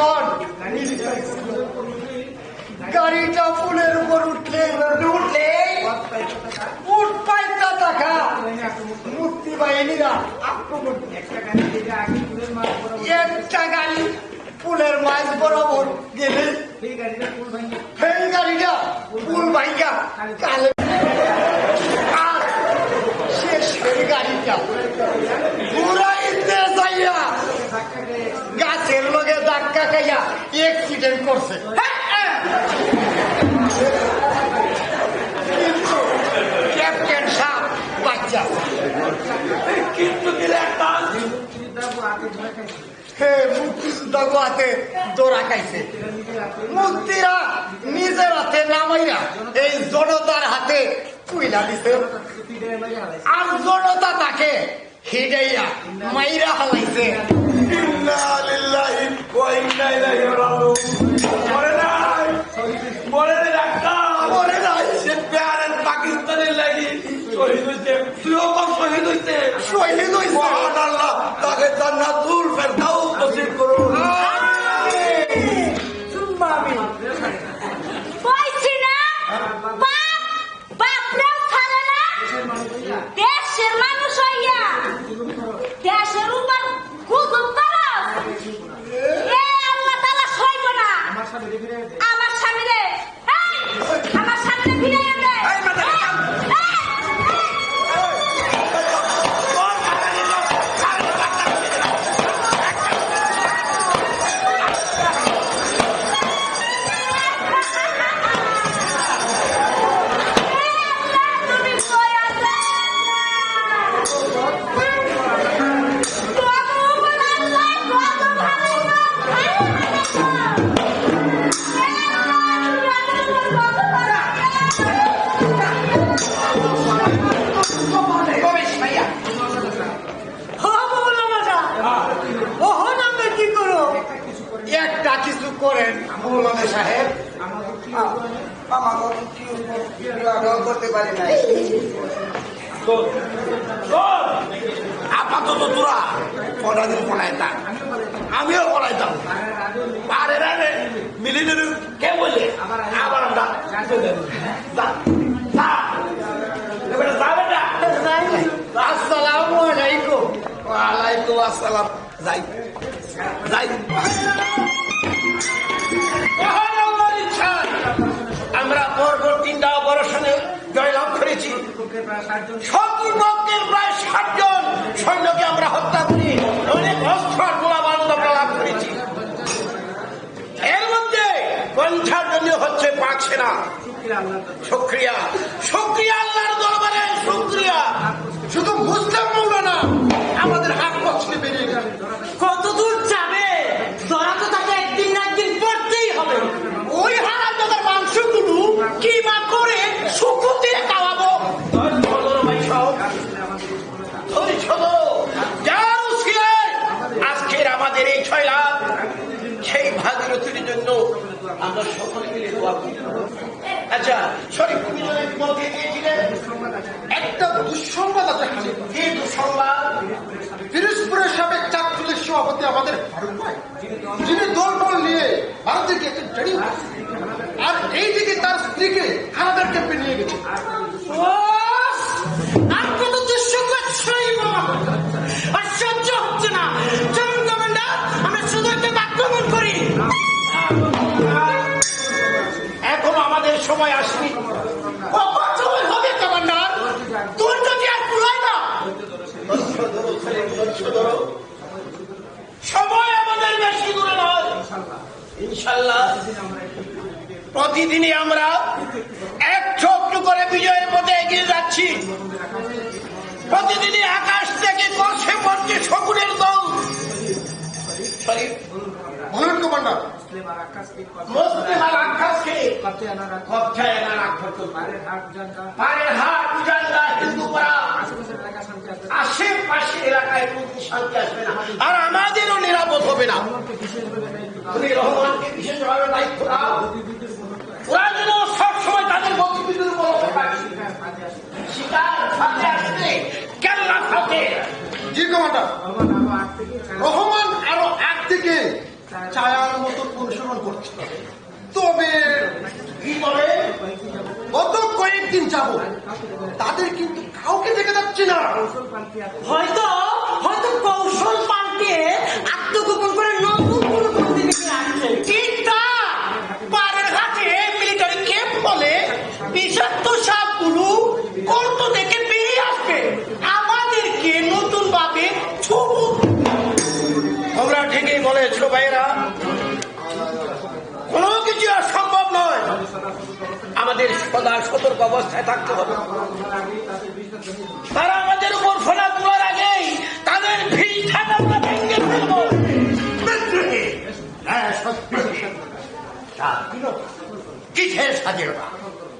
এখন গাড়িটা পুলের উপর উঠলে উঠ পাইতা টাকা মুক্তি বাহিনীরা আক্রমণ একটা গাড়ি পুলের মাঝ বরাবর গেলে সেই গাড়িটা পুল ভাইয়া কালে আর সেই গাড়িটা ঘুরাইতে যাইয়া গাছের লগে ধাক্কা খাইয়া অ্যাক্সিডেন্ট করছে। কিন্তু ক্যাপ্টেন সাহেব বাচ্চা কিন্তু মুক্তিযোদ্ধা হাতে দৌড়া খাইছে। মুক্তিরা নিজের হাতে নামাইয়া এই জনতার হাতে তুইলা দিছে আর জনতা তাকে হিডাইয়া মাইরা হালাইছে। পাকিস্তানের লাগি শহীদ হয়েছে, তুইও কম শহীদ হয়েছে। শহীদ হয়েছে আল্লাহ তাকে জান্নাতুল ফেরদাউস নসিব করুন। দেশের মানুষ হইয়া দেশের উপর হুজুম করো, আল্লাহ তাআলা সইব না। আমার স্বামীরে আমার স্বামীরে ফিরাইয়া দে। একটা কিছু করেন মৌলানা সাহেব। করতে পারি না আপাতত তোরা কটা দিন পড়াইতাম, আমিও পড়াইতাম। পারে রে মিলিটারি কে বলে আবার আমরা আসসালামু আলাইকুম। ওয়ালাইকুম আসসালাম। যাই যাই আমরা পরবর্তীটা অপারেশনে জয়লাভ করেছি। শত্রুপক্ষের প্রায় ৬০ জন সৈন্যকে আমরা হত্যা করি, অনেক অস্ত্র গোলাবারুদ আমরা লাভ করেছি। এর মধ্যে ৫০ জন হচ্ছে পাক সেনা। শুকরিয়া শুকরিয়া আল্লাহর দরবারে শুকরিয়া। শুধু মুসলিম মৌলানা আমাদের হাত পছন্দ বেরিয়ে গেল। কত দূর যাবে? ধরা তো তাকে একদিন না একদিন পড়তেই হবে। ওই হারামজাদার মাংসগুলো কি মা করে শুকর দিয়ে খাওয়াবো। আজকের আমাদের এই ৬ লাখ সেই ভাগীরথীর জন্য আমরা সকলে মিলে দোয়া করি। আচ্ছা শরীফ বলতে গিয়েছিলেন একটা দুঃসংবাদ আছে। এই দুঃসংবাদ পিরোজপুরের সাবেক চাকরির সভাপতি আমাদের ফারুক ভাই, যিনি দলবল নিয়ে ভারতে গিয়েছেন ট্রেনিং, আর এইদিকে তার স্ত্রীকে কানাডার ক্যাম্পে নিয়ে গেছে। আর কত দুঃসংবাদ সইব আর সহ্য হচ্ছে না। চলুন কমান্ডার, আমরা সুদূরকে আক্রমণ করি। এখনো আমাদের সময় আসেনি। কখন সময় হবে কমান্ডার? তোর যদি আর পুরাই না সময় আমাদের বেশি দূরে নয়। ইনশাল্লাহ প্রতিদিনই আমরা একটু একটু করে বিজয়ের পথে এগিয়ে যাচ্ছি। প্রতিদিনই আকাশ থেকে কষে পড়ছে শকুনের দল। বলুন কমান্ডার। মুসলিম আর আকাশকে পারের হাট উজান্ডা হিন্দুপাড়া আশেপাশে এলাকায় শান্তি আসবে না, আর আমাদেরও নিরাপদ হবে না। তুমি রহমানকে বিশেষভাবে দায়িত্ব দাও, ওরা যেন সবসময় তাদের গতিবিধির উপর শিকার ফাঁকে আসবে, কেল্লা ফাঁকে। জি কমান্ডার। রহমান আরো ৮ থেকে ছায়ার মতো অনুসরণ করছে। তবে কি বলে? গত কয়েকদিন যাব তাদের কিন্তু কাউকে দেখা যাচ্ছে না। হয়তো হয়তো কৌশল পাল্টে আত্মগোপন করে নতুন কোনো প্রতিনিধি আসছে। ঠিক তা, পাড়ের ঘাটে মিলিটারি ক্যাম্প বলে বিষাক্ত সাপগুলো কর্ত থেকে বেরিয়ে আসবে, আমাদেরকে নতুন ভাবে ছবু। তোমরা ঠিকই বলেছ ভাইরা, কোনো কিছু আর সম্ভব নয়। আমাদের সদা সতর্ক অবস্থায় থাকতে হবে। তারা আমাদের উপর ফোনা তোলার আগেই তাদের ভিড় আমরা ভেঙে ফেলবো। কিসের স্বাধীনতা?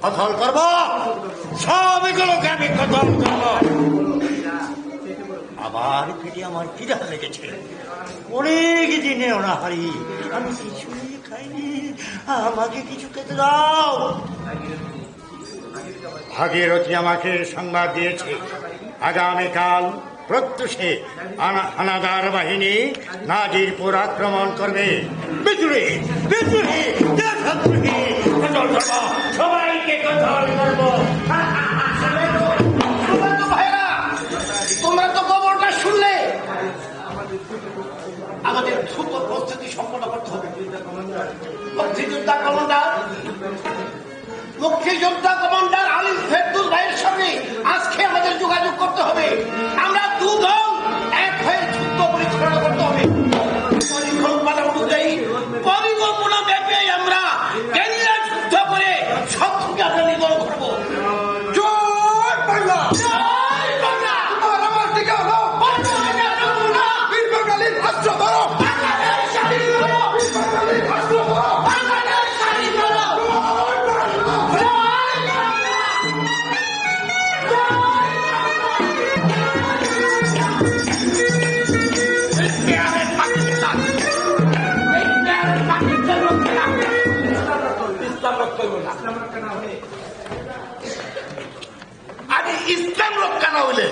কতল করবো, সবগুলোকে আমি কতল করবো। আবার পেটে আমার খিদা লেগেছে, অনেক দিনে অনাহারি, আমি কিছুই খাইনি, আমাকে কিছু খেতে দাও। ভাগীরথী আমাকে সংবাদ দিয়েছে আগামীকাল প্রত্যুষে হানাদার বাহিনী নাজিরপুর আক্রমণ করবে। বিদ্রোহী বিদ্রোহী দেশদ্রোহী, কতল করবো, সবাইকে কতল করবো। তোমরা তো খবরটা শুনলে। আমাদের দ্রুত প্রস্তুতি সম্পন্ন করতে হবে। মুক্তিযোদ্ধা কমান্ডার আলিম ফেরদৌস ভাইয়ের সঙ্গে আজকে আমাদের যোগাযোগ করতে হবে। আমরা দুদল এক হয়ে যুদ্ধ পরিচালনা করতে হবে। পরিকল্পনা অনুযায়ী পরিকল্পনা ব্যাপী আমরা গেরিলা যুদ্ধ করে শত্রুকে আমরা নিধন করবো। জয় বাংলা, জয় বাংলা। আর আমার দিকে হলো বীর বাঙালির অস্ত্র ধরো, বাংলাদেশ স্বাধীন করো, বাঙালির অস্ত্র ধরো। বাংলাদেশ স্বাধীন করো। আরে ইসলাম রক্ষা না হলে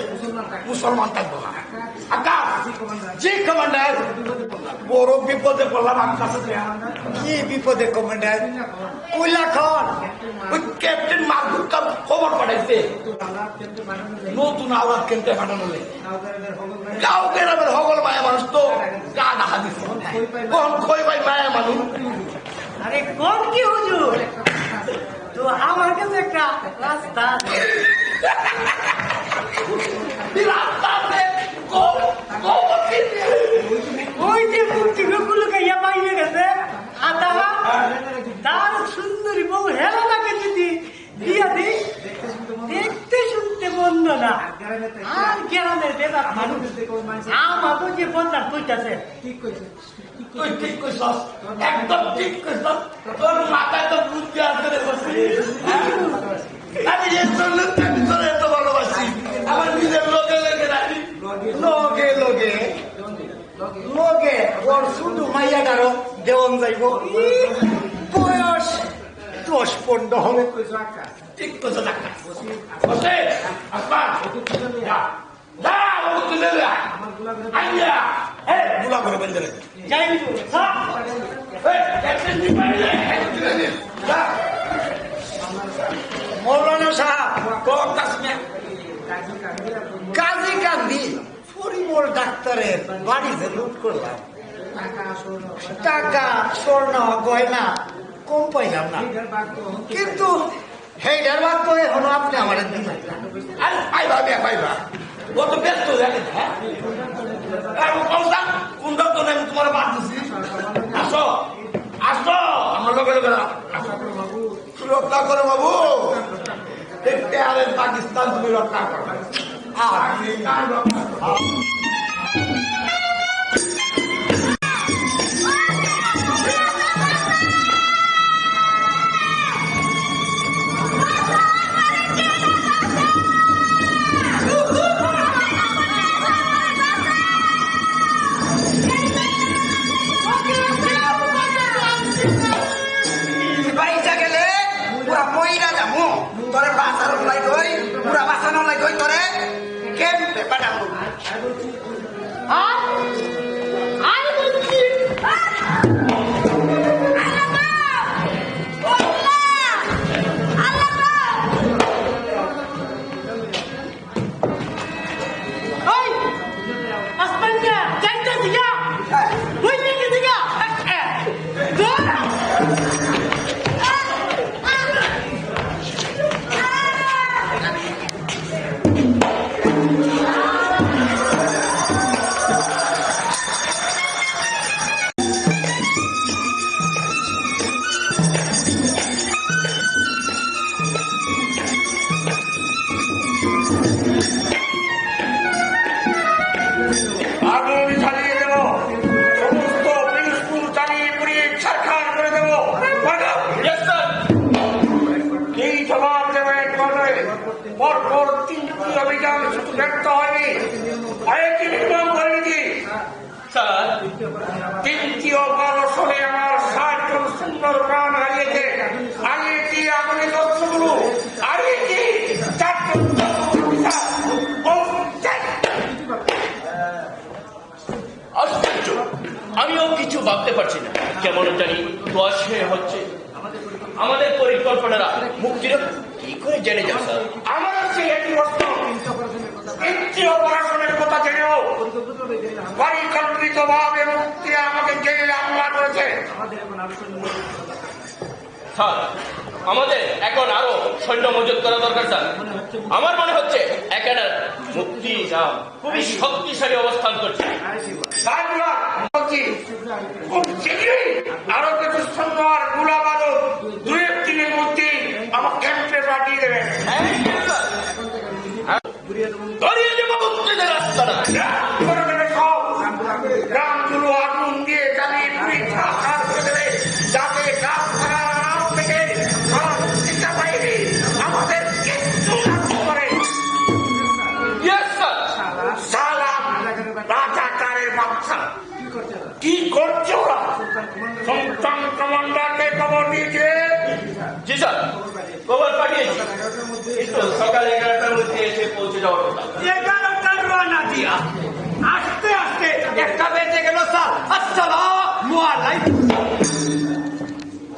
মুসলমান থাকবো না। জি কমান্ডার, বড় বিপদে পড়লাম। কি বিপদে কমান্ডার? কৈলাখন ওই ক্যাপ্টেন মাহবুব খবর পাঠাইছে নতুন আওয়াজ কিনতে পাঠানো কাউকে নামের হগল মায়া মানুষ তো গা দেখা দিচ্ছে। কোন খই ভাই মায়া মানুষ। আরে কোন কি হুজুর, তো আমার কাছে একটা রাস্তা আছে। ওই যে মুক্তিগুলোকে বাইরে গেছে আতাহা, তার সুন্দরী বউ হেলাটাকে যদি দিয়া দিই, দেখতে শুনতে বন্ধ না। আর গ্রামের বেদার মানুষ আমাকে যে বন্ধার কইতাছে, তুই ঠিক কইছস, একদম ঠিক কইছস। তোর মাথায় তো বুদ্ধি আছে রে বসি। আমি যে তোর লোককে ভিতরে এত ভালোবাসি, আমার নিজের লোকে লেগে রাখি। লগে লগে লগে ওর শুধু মাইয়াটারও দেওয়ান যাইব। বয়স 10-15 হবে। ঠিক কইছস ডাক্তার। বসে আসমান যা যা, ও তুলে যা আইয়া। এই গুলা করে বেঁধে রে। যাই এই ক্যাপ্টেন জি বাইরে তুলে দে যা। মৌলানা সাহেব, কোন কাশ্মীর কাজী কান্দি পরিমল ডাক্তারের বাড়িতে লুট করলাম। টাকা স্বর্ণ গয়না কম পাইলাম না, কিন্তু সেইটার বাদ তো এখনো আপনি আমার দিলেন না। আরে পাইবা বে পাইবা, ও তো ব্যস্ত জানেন। হ্যাঁ আমি কমসা কোনটা তো আমি তোমার বাদ দিছি। আসো আসো আমার লোকে লোকে রক্ষা করো বাবু। দেখতে আরে পাকিস্তান তুমি রক্ষা করো। আমি কার রক্ষা করো? বাড়িটা গেলে পুরা মহিলা যাবো, তোরে বাঁচানো লাই গই, পুরা বাঁচানো লাই গই, তোরে কেমতে পাঠাবো। আর বলছি আগুন জ্বালিয়ে দেব, সমস্ত বিস্কুল জ্বালিয়ে পুড়িয়ে ছারখার করে দেব। এই জবাব দেবেন বলে পরপর 3টি অভিযান শুধু ব্যর্থ হয়নি, আরেকটি নির্মাণ করেনি কি স্যার 3টি অপারেশনে আমার 60 জন সুন্দর প্রাণ হারিয়েছে। হারিয়েছি আগুনের অস্ত্রগুলো, হারিয়েছি 4 জন আশ্চর্য, আমিও কিছু ভাবতে পারছি না। কেমন জানি দোয়াশে হচ্ছে। আমাদের পরিকল্পনারা মুক্তির কি করে জেনে যাও স্যার? আমার সেই একটি প্রশ্ন, 3টি অপারেশনের কথা জেনেও পরিকল্পিত ভাবে মুক্তি আমাকে জেলে হামলা করেছে। স্যার আমাদের এখন আরো সৈন্য মজুত করা দরকার স্যার। আমার মনে হচ্ছে এখানে মুক্তি নাম খুবই শক্তিশালী অবস্থান করছে। খুব শীঘ্রই আরো কিছু সৈন্য আর গোলা বারুদ 2-1 দিনের মধ্যে আমার ক্যাম্পে পাঠিয়ে দেবেন। ধরিয়ে দেবো মুক্তিদের রাস্তাটা। গ্রামগুলো আগুন দিয়ে জ্বালিয়ে পুড়িয়ে ছারখার করে দেবে, যাতে গ্রাম থেকে আমাদের কিচ্ছু না করে। Yes, sir. সালাম রাজাকারের বাচ্চা, কি করছে ওরা? সুলতান কমান্ডারকে খবর দিয়েছে। জি স্যার, খবর পাঠিয়েছি, কিন্তু সকাল 11টার মধ্যে এসে পৌঁছে যাওয়ার কথা। 11টার রওনা দিয়া আস্তে আস্তে 1টা বেজে গেল স্যার। আসসালামু আলাইকুম।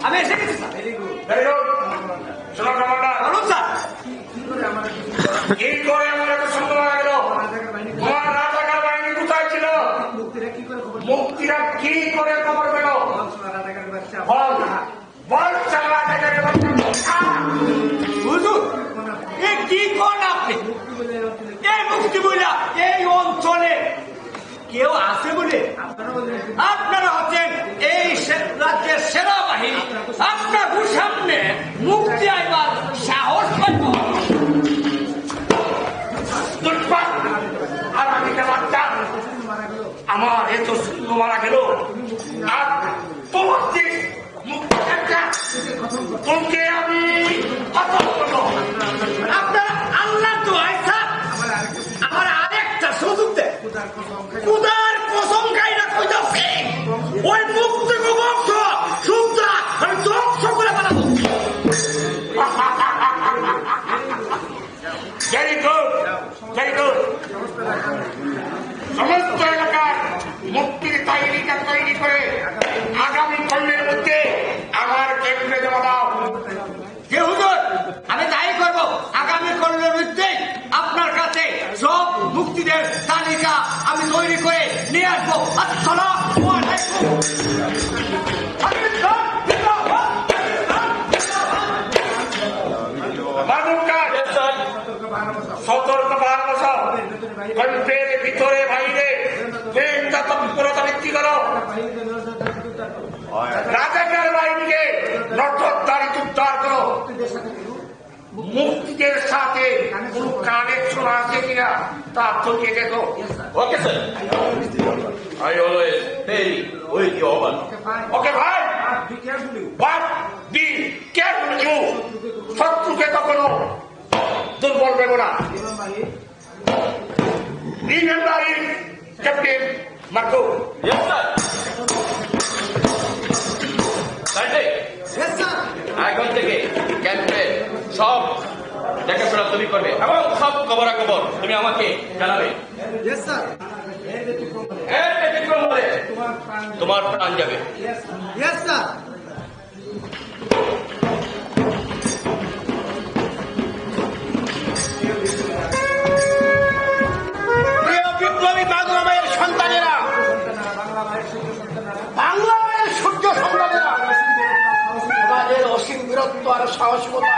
আমি এসে গেছি স্যার। Very good. শোনো কমান্ডার, বলুন স্যার। কি করে আমার এত সুন্দর হয়ে গেল? তোমার রাজাকার বাহিনী কোথায় ছিল? মুক্তিরা কি করে খবর পেল? বল বল, রাজাকারের বাচ্চা। হুজুর, এ কি কোন আপনি? এই মুক্তি বইলা এই অঞ্চলে কেউ আছে বলে আপনারা হচ্ছেন এই রাজ্যের সেনাবাহিনী। আপনার সামনে মুক্তি আইবার সাহস পাইব? আর আমি বাচ্চা, আমার এত সুন্দর মারা গেল, আর তোমার যে তোমাকে আমি আপনারা আল্লাহ দোয়াই স্যার আমার আরেকটা সুযোগ দেয়। খুদার কসম খাইরা কইতাছি, ওই মুক্তি বংশ সুন্দর আমি ধ্বংস করে বানাবো। Very good, very good. সমস্ত এলাকার মুক্তির তালিকা তৈরি করে আগামী কল্যের মধ্যে আমার কেন্দ্রে জমা দাও। যে হুজুর, আমি তাই করবো। আগামী কল্যের মধ্যে আপনার কাছে সব মুক্তিদের তালিকা আমি তৈরি করে নিয়ে আসবো। আসসালামু আলাইকুম। বাবুকার Yes, sir. সতর্ক ভার বসাও, কল্পের ভিতরে বাইরে ট্রেনটা তৎপরতা বৃদ্ধি করো। রাজাকার বাহিনীকে নজরদারি উদ্ধার করো। মুক্তিদের সাথে কোন কানেকশন আছে কিনা তা খতিয়ে দেখো। Okay, sir. I always stay with you, Oban. ওকে ভাই, বাট বি কেয়ারফুল ইউ। শত্রুকে কখনো দুর্বল ভেবো না। Remember it, captain Marco. Yes, sir. Sunday. এখন থেকে ক্যাম্পে সব দেখাশোনা তুমি করবে এবং সব খবরাখবর তুমি আমাকে জানাবে। এর ব্যতিক্রম হলে তোমার প্রাণ যাবে। প্রিয় বিপ্লবী বাংলা মায়ের সন্তানেরা, বাংলা মায়ের সূর্য সংগ্রামের আর সাহস মতো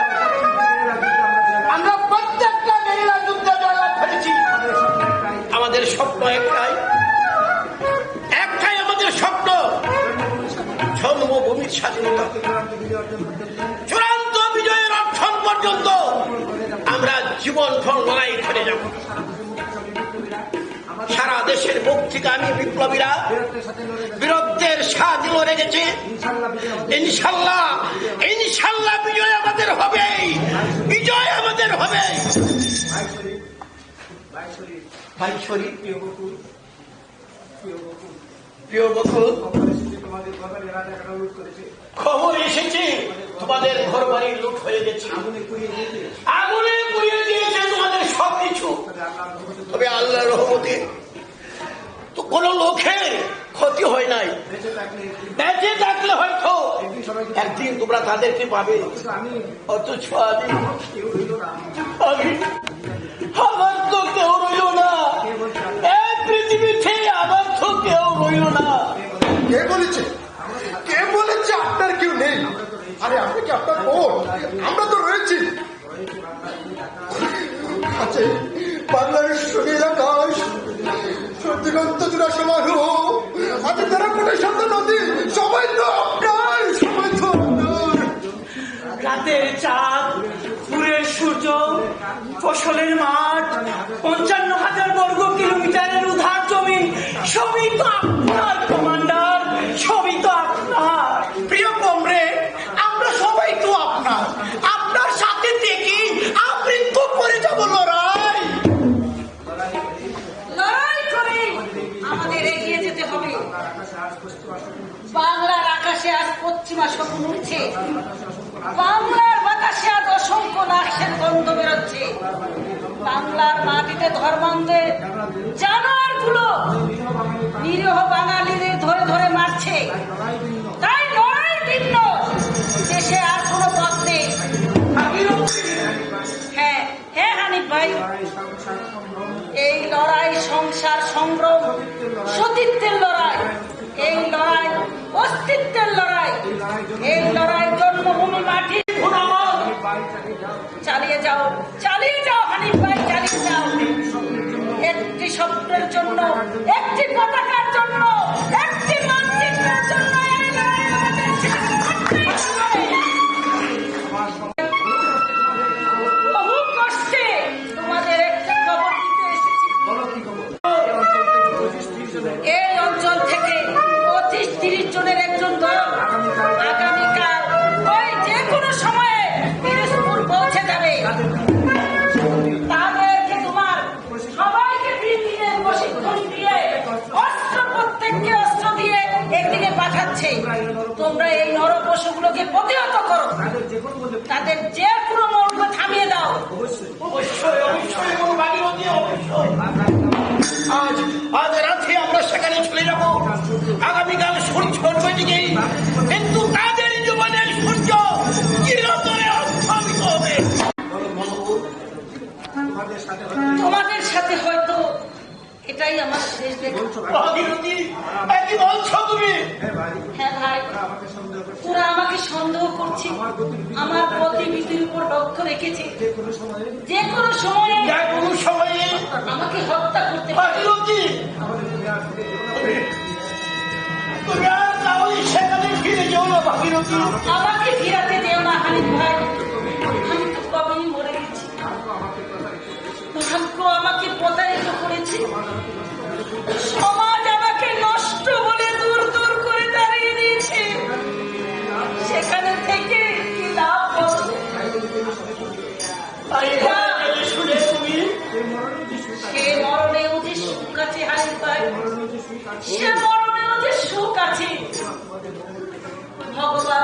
আমরা প্রত্যেকটা গেরিলা যুদ্ধে জয়লাভ করেছি। আমাদের স্বপ্ন একটাই, আমাদের স্বপ্ন জন্মভূমির স্বাধীনতা। চূড়ান্ত বিজয়ের অর্জন পর্যন্ত আমরা জীবন লড়াই করে যাব। সারা দেশের মুক্তিকামী বিপ্লবীরা বীরত্বের স্বাদ লড়ে গেছে। ইনশাল্লাহ ইনশাল্লাহ বিজয় আমাদের হবে, বিজয় আমাদের হবে। প্রিয় বকুল, খবর এসেছে তোমাদের ঘর বাড়ি লুট হয়ে গেছে, আগুনে পুড়িয়ে দিয়েছে তোমাদের সবকিছু। তবে আল্লাহর রহমতে তো কোন লোকের ক্ষতি হয় নাই। বেঁচে থাকলে হয়তো একদিন তোমরা তাদেরকে পাবে, অথচ আমার তো কেউ রইল না এই পৃথিবীতে, আমার তো কেউ রইল না। কে বলেছে? কে বলেছে আপনার কেউ নেই? আরে আপনি কি আপনার বোন? আমরা তো রয়েছি। আছে বাংলার সুনীল আকাশ, দিগন্ত জোড়া সমারোহ আছে, তারা কোটে শব্দ নদী, সবাই তো আপনার, সবাই তো আপনার। রাতের চাঁদ, ভোরের সূর্য, ফসলের মাঠ, ৫৫,০০০ বর্গ কিলোমিটারের উধার জমি, সবই তো আপনার কমান্ডার, সবই তো আপনার। প্রিয় কমরেড, আমরা সবাই তো আপনার, আপনার সাথে থেকে আমৃত্যু করে যাব লড়াই। লড়াই করে আমাদের এগিয়ে যেতে হবে। বাংলার আকাশে আজ পশ্চিমা শকুন উঠছে, বাংলার বাতাসে আজ অসংখ্য লাশের গন্ধ বেরোচ্ছে। বাংলার মাটিতে ধর্মান্ধের জানোয়ার গুলো নিরীহ বাঙালিদের ধরে ধরে মারছে। তাই লড়াই ভিন্ন, দেশে আর কোনো পথ নেই। হ্যাঁ হ্যাঁ হানিফ ভাই, এই লড়াই সংসার সংগ্রাম, সতীত্বের লড়াই, এই লড়াই অস্তিত্বের লড়াই, এই লড়াই জন্মভূমি মাটির ঘূর্ণন। চালিয়ে যাও, চালিয়ে যাও হানিফ ভাই, চালিয়ে যাও। একটি স্বপ্নের জন্য, একটি পতাকার জন্য, একটি মানচিত্রের জন্য এই লড়াই আমাদের শেষ করতেই হবে। বহু কষ্টে তোমাদের একটি খবর দিতে এসেছি। এই অঞ্চল থেকে ২৫-৩০ জনের একজন দল আগামীকাল ওই যে কোনো সময়ে পিরোজপুর পৌঁছে যাবে। তাদেরকে তোমার সবাইকে ৩ দিনের প্রশিক্ষণ দিয়ে অস্ত্র, প্রত্যেককে অস্ত্র দিয়ে একদিকে পাঠাচ্ছে। তোমরা এই নর পশুগুলোকে প্রতিহত করো, তাদের যে কোনো মর্গ থামিয়ে দাও। অবশ্যই অবশ্যই কোনো ভাগীরথী, অবশ্যই। আজ রাতে আমরা সেখানে চলে যাব। আগামীকাল সূর্য উঠবে দিকে, কিন্তু তাদের জীবনের সূর্য চিরতরে অস্তমিত হবে। তোমাদের সাথে হয়তো এটাই আমার শেষ দেখা। ভাগীরথী, কি বলছো তুমি? হ্যাঁ ভাই, তোরা আমাকে সন্দেহ করছে, আমার গতিবিধির উপর লক্ষ্য রেখেছে। যে কোনো সময়ে আমাকে হত্যা করতে পারে। ভাগীরথী, তুমি আর তাহলে সেখানে ফিরে যেও না ভাগীরথী। আমাকে ফিরাতে দেও না হানিফ ভাই, আমি তো কবেই মরে গেছি। ভাগ্য আমাকে প্রতারিত করেছে, সমাজ আমাকে নষ্ট বলে দূর দূর করে দাঁড়িয়ে দিয়েছে। সেখানে থেকে কি লাভ বলো? শুনে তুমি সে মরণেও যে সুখ আছে হানিফ ভাই, সে মরণেও যে সুখ আছে। ভগবান